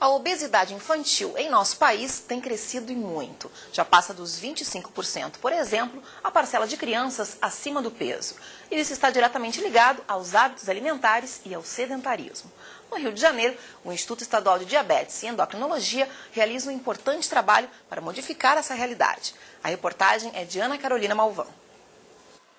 A obesidade infantil em nosso país tem crescido e muito. Já passa dos 25%, por exemplo, a parcela de crianças acima do peso. Isso está diretamente ligado aos hábitos alimentares e ao sedentarismo. No Rio de Janeiro, o Instituto Estadual de Diabetes e Endocrinologia realiza um importante trabalho para modificar essa realidade. A reportagem é de Ana Carolina Malvão.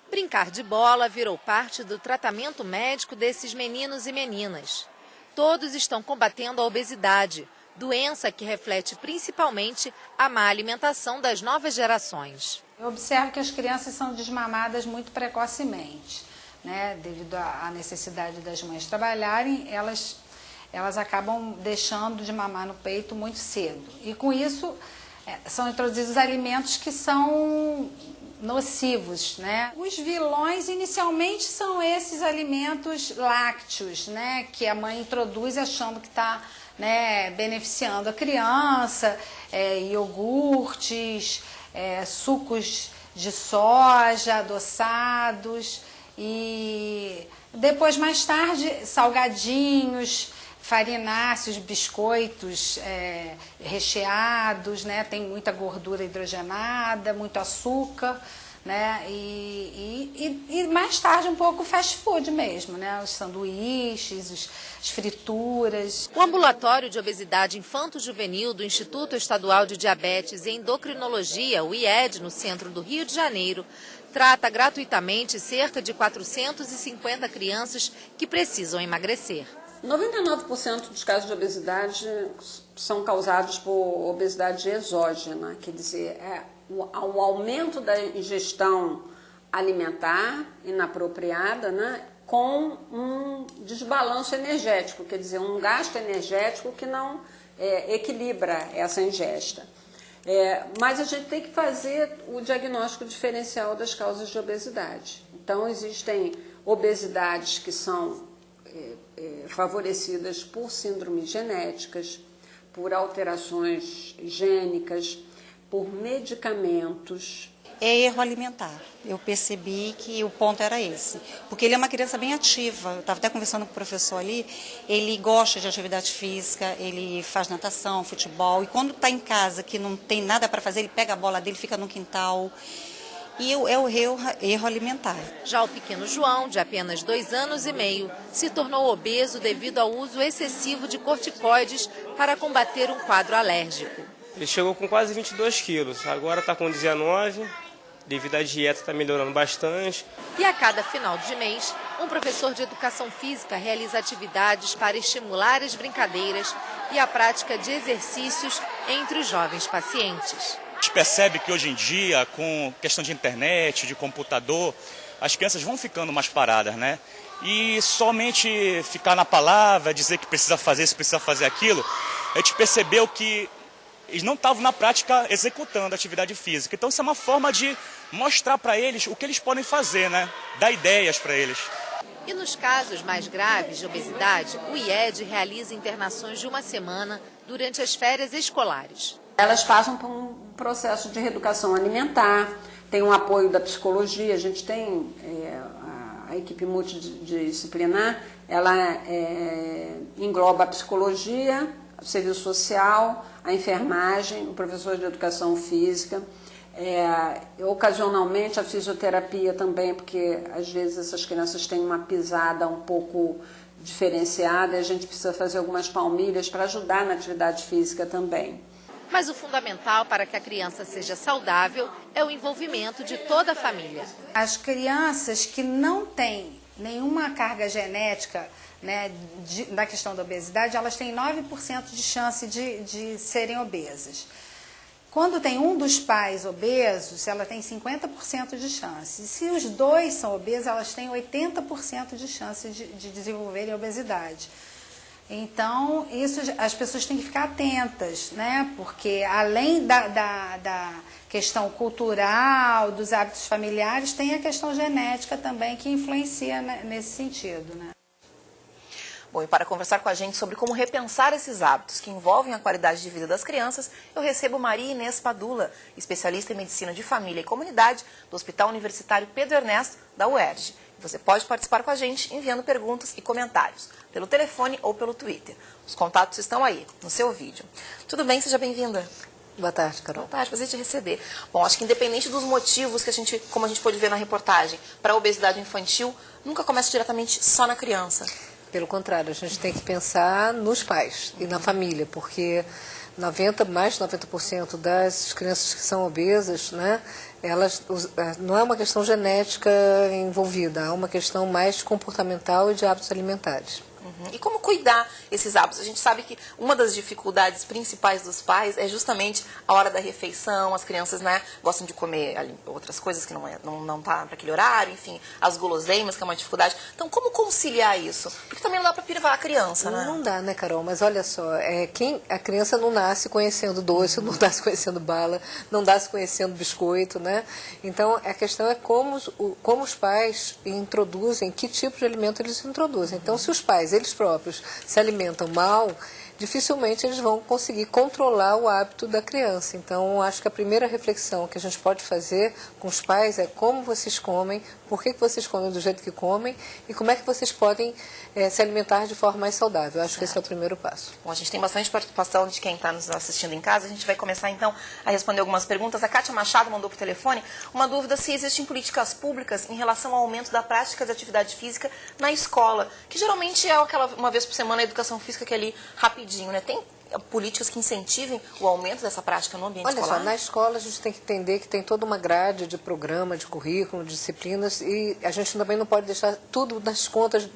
Brincar de bola virou parte do tratamento médico desses meninos e meninas. Todos estão combatendo a obesidade, doença que reflete principalmente a má alimentação das novas gerações. Eu observo que as crianças são desmamadas muito precocemente, né? Devido à necessidade das mães trabalharem, elas acabam deixando de mamar no peito muito cedo. E com isso são introduzidos alimentos que são nocivos, né? Os vilões inicialmente são esses alimentos lácteos, né? Que a mãe introduz achando que está, né, beneficiando a criança, iogurtes, sucos de soja, adoçados e depois mais tarde salgadinhos, farináceos, biscoitos recheados, né? Tem muita gordura hidrogenada, muito açúcar, né? E mais tarde um pouco fast food mesmo, né? Os sanduíches, as frituras. O Ambulatório de Obesidade Infanto-Juvenil do Instituto Estadual de Diabetes e Endocrinologia, o IED, no centro do Rio de Janeiro, trata gratuitamente cerca de 450 crianças que precisam emagrecer. 99% dos casos de obesidade são causados por obesidade exógena, quer dizer, um aumento da ingestão alimentar inapropriada, né, com um desbalanço energético, quer dizer, um gasto energético que não equilibra essa ingesta. Mas a gente tem que fazer o diagnóstico diferencial das causas de obesidade. Então, existem obesidades que são favorecidas por síndromes genéticas, por alterações gênicas, por medicamentos. É erro alimentar. Eu percebi que o ponto era esse. Porque ele é uma criança bem ativa. Eu estava até conversando com o professor ali. Ele gosta de atividade física, ele faz natação, futebol. E quando está em casa, que não tem nada para fazer, ele pega a bola dele, fica no quintal. E é o erro alimentar. Já o pequeno João, de apenas 2 anos e meio, se tornou obeso devido ao uso excessivo de corticoides para combater um quadro alérgico. Ele chegou com quase 22 quilos, agora está com 19, devido à dieta está melhorando bastante. E a cada final de mês, um professor de educação física realiza atividades para estimular as brincadeiras e a prática de exercícios entre os jovens pacientes. A gente percebe que hoje em dia, com questão de internet, de computador, as crianças vão ficando mais paradas, né? E somente ficar na palavra, dizer que precisa fazer isso, precisa fazer aquilo, a gente percebeu que eles não estavam na prática executando a atividade física. Então isso é uma forma de mostrar para eles o que eles podem fazer, né? Dar ideias para eles. E nos casos mais graves de obesidade, o IED realiza internações de 1 semana durante as férias escolares. Elas passam por um processo de reeducação alimentar, tem um apoio da psicologia, a gente tem a equipe multidisciplinar, ela engloba a psicologia, o serviço social, a enfermagem, o professor de educação física, ocasionalmente a fisioterapia também, porque às vezes essas crianças têm uma pisada um pouco diferenciada e a gente precisa fazer algumas palmilhas para ajudar na atividade física também. Mas o fundamental para que a criança seja saudável é o envolvimento de toda a família. As crianças que não têm nenhuma carga genética, né, da questão da obesidade, elas têm 9% de chance de serem obesas. Quando tem um dos pais obesos, ela tem 50% de chance. E se os dois são obesos, elas têm 80% de chance de desenvolverem obesidade. Então, isso as pessoas têm que ficar atentas, né? Porque além da questão cultural, dos hábitos familiares, tem a questão genética também que influencia nesse sentido, né? Bom, e para conversar com a gente sobre como repensar esses hábitos que envolvem a qualidade de vida das crianças, eu recebo Maria Inês Padula, especialista em medicina de família e comunidade do Hospital Universitário Pedro Ernesto, da UERJ. Você pode participar com a gente enviando perguntas e comentários pelo telefone ou pelo Twitter. Os contatos estão aí no seu vídeo. Tudo bem? Seja bem-vinda. Boa tarde, Carol. Boa tarde, prazer te receber. Bom, acho que independente dos motivos que como a gente pôde ver na reportagem, para a obesidade infantil, nunca começa diretamente só na criança. Pelo contrário, a gente tem que pensar nos pais e na família, porque mais de 90% das crianças que são obesas, né, não é uma questão genética envolvida, há uma questão mais comportamental e de hábitos alimentares. E como cuidar esses hábitos? A gente sabe que uma das dificuldades principais dos pais é justamente a hora da refeição. As crianças, né, gostam de comer outras coisas que não tá para aquele horário, enfim, as guloseimas, que é uma dificuldade. Então, como conciliar isso? Porque também não dá para privar a criança, né? Não dá, né, Carol? Mas olha só, a criança não nasce conhecendo doce, não nasce conhecendo bala, não nasce conhecendo biscoito, né? Então, a questão é como os pais introduzem, que tipo de alimento eles introduzem. Então, se os pais, eles próprios, se alimentam mal, dificilmente eles vão conseguir controlar o hábito da criança. Então, acho que a primeira reflexão que a gente pode fazer com os pais é como vocês comem, por que vocês comem do jeito que comem e como é que vocês podem se alimentar de forma mais saudável. Acho que esse é o primeiro passo. Bom, a gente tem bastante participação de quem está nos assistindo em casa. A gente vai começar, então, a responder algumas perguntas. A Kátia Machado mandou por telefone uma dúvida se existem políticas públicas em relação ao aumento da prática de atividade física na escola, que geralmente é aquela uma vez por semana a educação física que é ali rapidinho, né? Tem políticas que incentivem o aumento dessa prática no ambiente escolar? Olha só, na escola a gente tem que entender que tem toda uma grade de programa, de currículo, de disciplinas, e a gente também não pode deixar tudo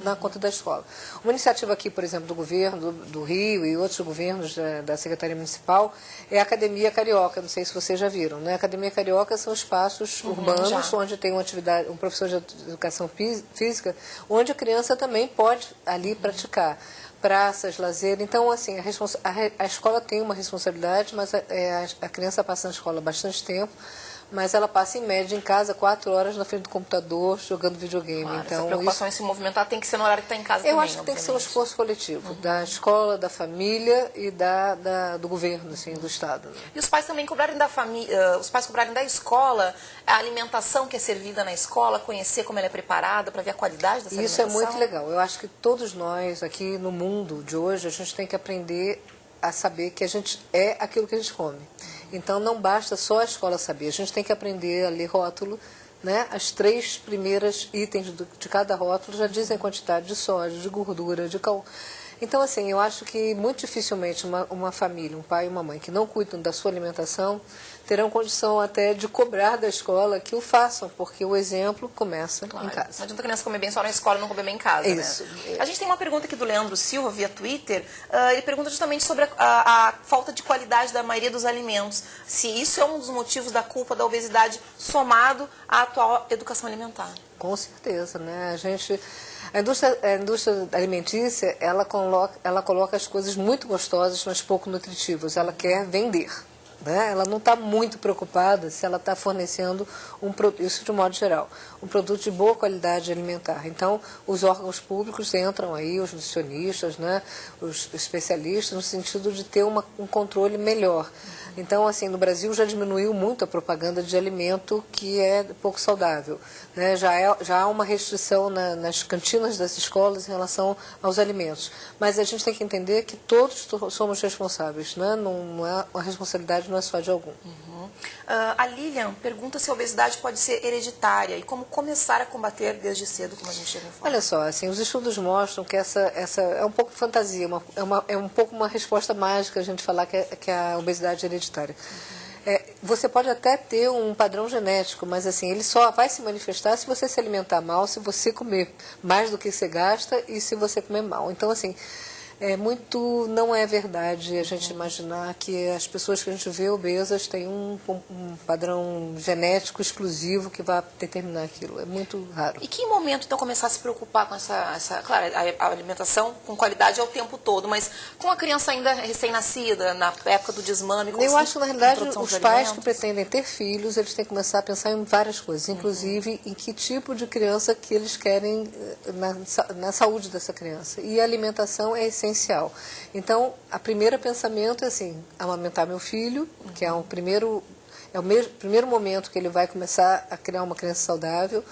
na conta da escola. Uma iniciativa aqui, por exemplo, do governo do Rio e outros governos da Secretaria Municipal é a Academia Carioca, não sei se vocês já viram, né? A Academia Carioca são espaços urbanos onde tem um professor de educação física, onde a criança também pode ali praticar. Praças, lazer. Então, assim, a escola tem uma responsabilidade, mas a criança passa na escola bastante tempo, mas ela passa, em média, em casa, 4 horas na frente do computador, jogando videogame. Claro, então, essa preocupação em se movimentar tem que ser no horário que está em casa também. Eu acho que tem que ser um esforço coletivo, da escola, da família e do governo, assim, do Estado. Né? E os pais também cobrarem da família, os pais cobrarem da escola a alimentação que é servida na escola, conhecer como ela é preparada, para ver a qualidade dessa alimentação. Isso é muito legal. Eu acho que todos nós, aqui no mundo de hoje, a gente tem que aprender a saber que a gente é aquilo que a gente come. Então, não basta só a escola saber, a gente tem que aprender a ler rótulo, né? As 3 primeiras itens de cada rótulo já dizem a quantidade de sódio, de gordura, de cal. Então, assim, eu acho que muito dificilmente uma família, um pai e uma mãe que não cuidam da sua alimentação, terão condição até de cobrar da escola que o façam, porque o exemplo começa em casa. Não adianta a criança comer bem só na escola e não comer bem em casa, Isso. Né? A gente tem uma pergunta aqui do Leandro Silva, via Twitter. Ele pergunta justamente sobre a falta de qualidade da maioria dos alimentos. Se isso é um dos motivos da culpa da obesidade somado à atual educação alimentar. Com certeza, né? A indústria alimentícia, ela coloca as coisas muito gostosas, mas pouco nutritivas. Ela quer vender. Né? Ela não está muito preocupada se ela está fornecendo isso de modo geral, um produto de boa qualidade alimentar. Então, os órgãos públicos entram aí, os nutricionistas, né? Os especialistas, no sentido de ter um controle melhor. Então, assim, no Brasil já diminuiu muito a propaganda de alimento que é pouco saudável. Né? Já há uma restrição nas cantinas das escolas em relação aos alimentos. Mas a gente tem que entender que todos somos responsáveis. Né? A responsabilidade não é só de algum. A Lilian pergunta se a obesidade pode ser hereditária e como começar a combater desde cedo, como a gente já informou. Olha só, assim, os estudos mostram que essa é um pouco fantasia, é um pouco uma resposta mágica a gente falar que a obesidade é hereditária. Você pode até ter um padrão genético, mas assim, ele só vai se manifestar se você se alimentar mal, se você comer mais do que você gasta e se você comer mal. Então, assim, não é verdade a gente imaginar que as pessoas que a gente vê obesas têm um padrão genético exclusivo que vai determinar aquilo. É muito raro. E que momento, então, começar a se preocupar com claro, a alimentação com qualidade é o tempo todo, mas com a criança ainda recém-nascida, na época do desmame? Eu acho que, na realidade, os pais que pretendem ter filhos, eles têm que começar a pensar em várias coisas, inclusive em que tipo de criança que eles querem na saúde dessa criança. E a alimentação é essencial. Então, o primeiro pensamento é assim, amamentar meu filho, que é o primeiro momento que ele vai começar a criar uma criança saudável,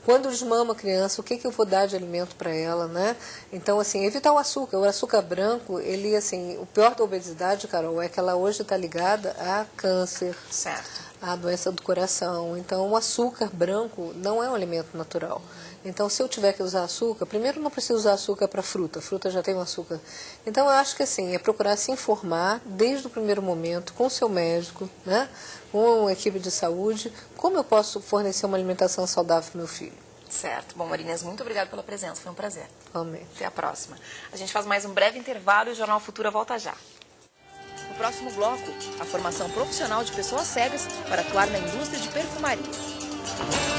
Quando desmama a criança, o que eu vou dar de alimento para ela, né? Então, assim, evitar o açúcar. O açúcar branco, ele, assim, o pior da obesidade, Carol, é que ela hoje está ligada a câncer. Certo. A doença do coração. Então, o açúcar branco não é um alimento natural. Então, se eu tiver que usar açúcar, primeiro não preciso usar açúcar para fruta. Fruta já tem um açúcar. Então, eu acho que assim, é procurar se informar desde o primeiro momento com o seu médico, né? Com a equipe de saúde, como eu posso fornecer uma alimentação saudável para o meu filho. Certo. Bom, Maria Inês, muito obrigada pela presença. Foi um prazer. Amém. Até a próxima. A gente faz mais um breve intervalo e o Jornal Futura volta já. No próximo bloco, a formação profissional de pessoas cegas para atuar na indústria de perfumaria.